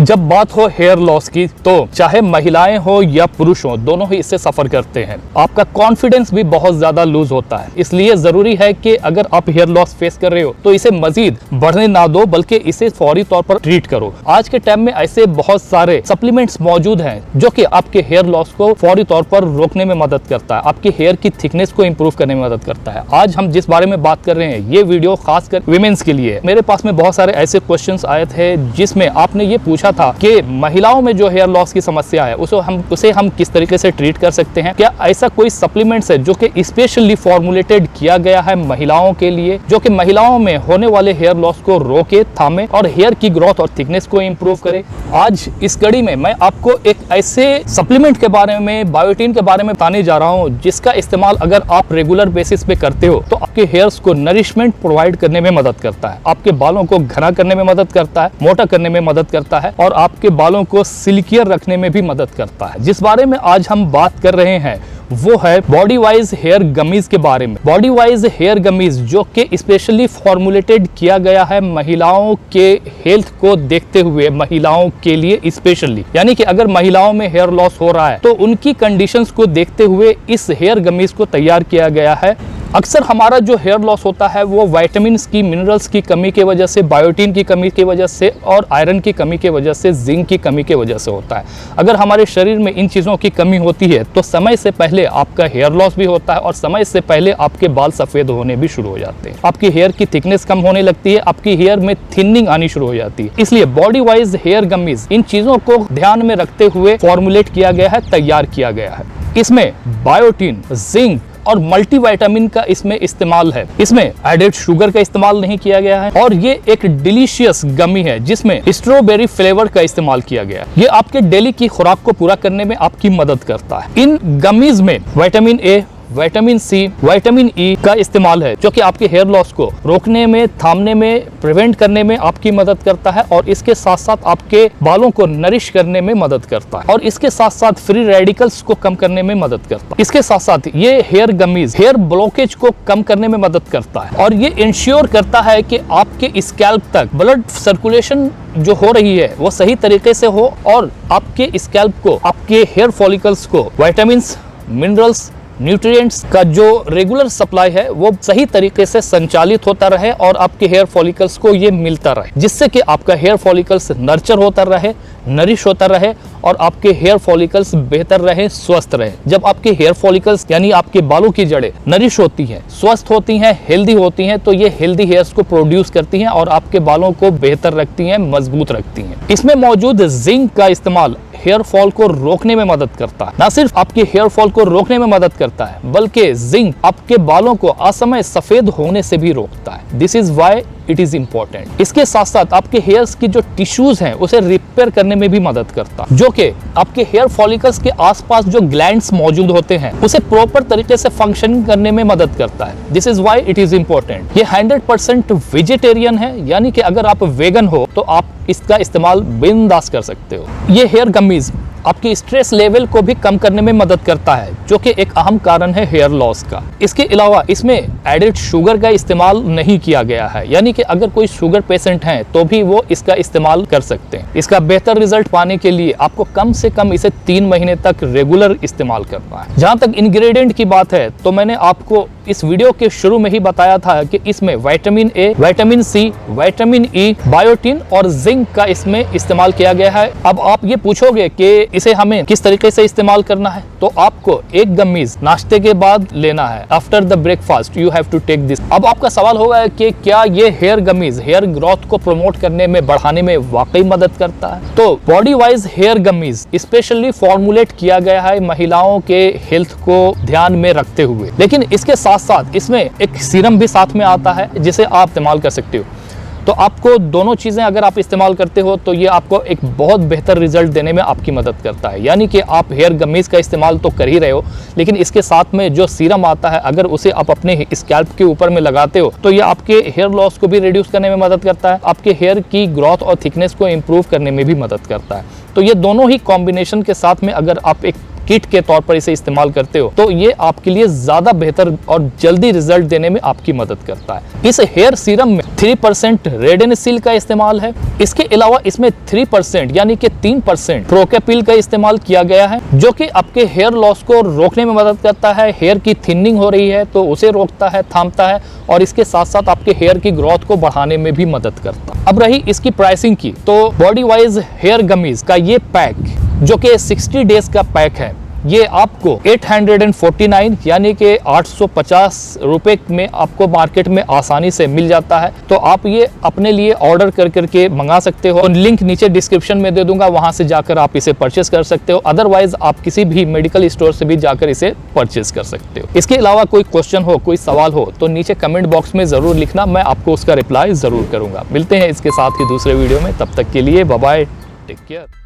जब बात हो हेयर लॉस की तो चाहे महिलाएं हो या पुरुष हो, दोनों ही इससे सफर करते हैं। आपका कॉन्फिडेंस भी बहुत ज्यादा लूज होता है। इसलिए जरूरी है कि अगर आप हेयर लॉस फेस कर रहे हो तो इसे मजीद बढ़ने ना दो, बल्कि इसे फौरी तौर पर ट्रीट करो। आज के टाइम में ऐसे बहुत सारे सप्लीमेंट्स मौजूद हैं जो कि आपके हेयर लॉस को फौरी तौर पर रोकने में मदद करता है, आपके हेयर की थिकनेस को इंप्रूव करने में मदद करता है। आज हम जिस बारे में बात कर रहे हैं, ये वीडियो खासकर विमेंस के लिए है। मेरे पास में बहुत सारे ऐसे क्वेश्चंस आए थे जिसमें आपने ये पूछा था कि महिलाओं में जो हेयर लॉस की समस्या है उसे हम किस तरीके से ट्रीट कर सकते हैं। क्या ऐसा कोई सप्लीमेंट्स है जो कि स्पेशली फॉर्मुलेटेड किया गया है महिलाओं के लिए, जो कि महिलाओं में होने वाले हेयर लॉस को रोके, थामे और हेयर की ग्रोथ और थिकनेस को इंप्रूव करे। आज इस कड़ी में मैं आपको एक ऐसे सप्लीमेंट के बारे में, बायोटिन के बारे में बताने जा रहा हूं जिसका इस्तेमाल अगर आप रेगुलर बेसिस पे करते हो तो आपके हेयर्स को नरिशमेंट प्रोवाइड करने में मदद करता है, आपके बालों को घना करने में मदद करता है, मोटा करने में मदद करता है और आपके बालों को सिल्कियर रखने में भी मदद करता है। जिस बारे में आज हम बात कर रहे हैं वो है बॉडी वाइज हेयर गमीज के बारे में। बॉडी वाइज हेयर गमीज जो कि स्पेशली फॉर्मुलेटेड किया गया है महिलाओं के हेल्थ को देखते हुए, महिलाओं के लिए स्पेशली, यानी कि अगर महिलाओं में हेयर लॉस हो रहा है तो उनकी कंडीशंस को देखते हुए इस हेयर गमीज को तैयार किया गया है। अक्सर हमारा जो हेयर लॉस होता है वो विटामिन्स की, मिनरल्स की कमी की वजह से, बायोटिन की कमी की वजह से और आयरन की कमी की वजह से, जिंक की कमी की वजह से होता है। अगर हमारे शरीर में इन चीज़ों की कमी होती है तो समय से पहले आपका हेयर लॉस भी होता है और समय से पहले आपके बाल सफ़ेद होने भी शुरू हो जाते हैं, आपकी हेयर की थिकनेस कम होने लगती है, आपकी हेयर में थिनिंग आनी शुरू हो जाती है। इसलिए बॉडी वाइज हेयर गमीज इन चीज़ों को ध्यान में रखते हुए फॉर्मुलेट किया गया है, तैयार किया गया है। इसमें बायोटिन, जिंक और मल्टीविटामिन का इसमें इस्तेमाल है। इसमें एडेड शुगर का इस्तेमाल नहीं किया गया है और ये एक डिलीशियस गमी है जिसमें स्ट्रॉबेरी फ्लेवर का इस्तेमाल किया गया है। ये आपके डेली की खुराक को पूरा करने में आपकी मदद करता है। इन गमीज में vitamin A, vitamin C, vitamin E का इस्तेमाल है जो कि आपके हेयर लॉस को रोकने में, थामने में, प्रिवेंट करने में आपकी मदद करता है और इसके साथ साथ आपके बालों को नरिश करने में मदद करता है और इसके साथ साथ फ्री रेडिकल्स को कम करने में मदद करता है। इसके साथ साथ ये हेयर गमीज हेयर ब्लॉकेज को कम करने में मदद करता है और ये इंश्योर करता है कि आपके स्कैल्प तक ब्लड सर्कुलेशन जो हो रही है वो सही तरीके से हो और आपके स्कैल्प को, आपके हेयर फॉलिकल्स को विटामिन्स, मिनरल्स, न्यूट्रिएंट्स का जो रेगुलर सप्लाई है वो सही तरीके से संचालित होता रहे और आपके हेयर फॉलिकल्स को ये मिलता रहे, जिससे कि आपका हेयर फॉलिकल्स नर्चर होता रहे, नरिश होता रहे और आपके हेयर फॉलिकल्स बेहतर रहे, स्वस्थ रहे। जब आपके हेयर फॉलिकल्स यानी आपके बालों की जड़ें नरिश होती हैं, स्वस्थ होती हैं, हेल्दी होती हैं, तो ये हेल्दी हेयर्स को प्रोड्यूस करती हैं और आपके बालों को बेहतर रखती हैं, मजबूत रखती हैं। इसमें मौजूद जिंक का इस्तेमाल हेयर फॉल को रोकने में मदद करता है। न सिर्फ आपके हेयर फॉल को रोकने में मदद करता है बल्कि जिंक आपके बालों को असमय सफेद होने से भी रोकता है। This is why it is important. इसके साथ साथ आपके हेयर्स की जो टिश्यूज हैं उसे रिपेयर करने में भी मदद करता है, जो कि आपके हेयर फॉलिकल्स के आसपास जो ग्लैंड्स मौजूद होते हैं उसे प्रॉपर तरीके से फंक्शन करने में मदद करता है। This is why it is important. ये 100% वेजिटेरियन है, यानी कि अगर आप वेगन हो तो आप इसका इस्तेमाल बिंदास कर सकते हो। ये हेयर गमीज आपके स्ट्रेस लेवल को भी कम करने में मदद करता है जो कि एक अहम कारण है हेयर लॉस का। इसके अलावा इसमें एडेड शुगर का इस्तेमाल नहीं किया गया है, यानी कि अगर कोई शुगर पेशेंट है तो भी वो इसका इस्तेमाल कर सकते हैं। इसका बेहतर रिजल्ट पाने के लिए आपको कम से कम इसे 3 महीने तक रेगुलर इस्तेमाल करना है। जहां तक इंग्रेडिएंट की बात है तो मैंने आपको इस वीडियो के शुरू में ही बताया था कि इसमें vitamin A, vitamin C, vitamin E, biotin और जिंक का इसमें इस्तेमाल किया गया है। अब आप ये पूछोगे कि इसे हमें किस तरीके से इस्तेमाल करना है, तो आपको एक गमीज नाश्ते के बाद लेना है। After the breakfast you have to take this. अब आपका सवाल होगा कि क्या ये हेयर गमीज हेयर ग्रोथ को प्रमोट करने में, बढ़ाने में वाकई मदद करता है? तो Bodywise hair gummies specially formulate किया गया है महिलाओं के हेल्थ को ध्यान में रखते हुए, लेकिन इसके साथ साथ इसमें एक सीरम भी साथ में आता है जिसे आप इस्तेमाल कर सकते हो। तो आपको दोनों चीज़ें अगर आप इस्तेमाल करते हो तो ये आपको एक बहुत बेहतर रिजल्ट देने में आपकी मदद करता है। यानी कि आप हेयर गमीज का इस्तेमाल तो कर ही रहे हो, लेकिन इसके साथ में जो सीरम आता है अगर उसे आप अपने स्कैल्प के ऊपर में लगाते हो तो ये आपके हेयर लॉस को भी रिड्यूस करने में मदद करता है, आपके हेयर की ग्रोथ और थिकनेस को इम्प्रूव करने में भी मदद करता है। तो ये दोनों ही कॉम्बिनेशन के साथ में अगर आप एक किट के तौर पर इसे इस्तेमाल करते हो तो ये आपके लिए ज्यादा बेहतर और जल्दी रिजल्ट देने में आपकी मदद करता है। इस हेयर सीरम में 3% रेडेनिसिल का इस्तेमाल है। इसके अलावा इसमें 3% यानी कि 3% प्रोकेपिल का इस्तेमाल किया गया है, जो कि आपके हेयर लॉस को रोकने में मदद करता है। हेयर की थिनिंग हो रही है तो उसे रोकता है, थामता है, और इसके साथ साथ आपके हेयर की ग्रोथ को बढ़ाने में भी मदद करता है। अब रही इसकी प्राइसिंग की, तो बॉडी वाइज हेयर गमीज का ये पैक, जो कि 60 डेज का पैक है, ये आपको 849 यानी कि 850 रुपए में आपको मार्केट में आसानी से मिल जाता है। तो आप ये अपने लिए ऑर्डर कर करके मंगा सकते हो। लिंक नीचे डिस्क्रिप्शन में दे दूंगा, वहां से जाकर आप इसे परचेस कर सकते हो। अदरवाइज आप किसी भी मेडिकल स्टोर से भी जाकर इसे परचेस कर सकते हो। इसके अलावा कोई क्वेश्चन हो, कोई सवाल हो तो नीचे कमेंट बॉक्स में जरूर लिखना, मैं आपको उसका रिप्लाई जरूर करूंगा। मिलते हैं इसके साथ ही दूसरे वीडियो में, तब तक के लिए बाय बाय, टेक केयर।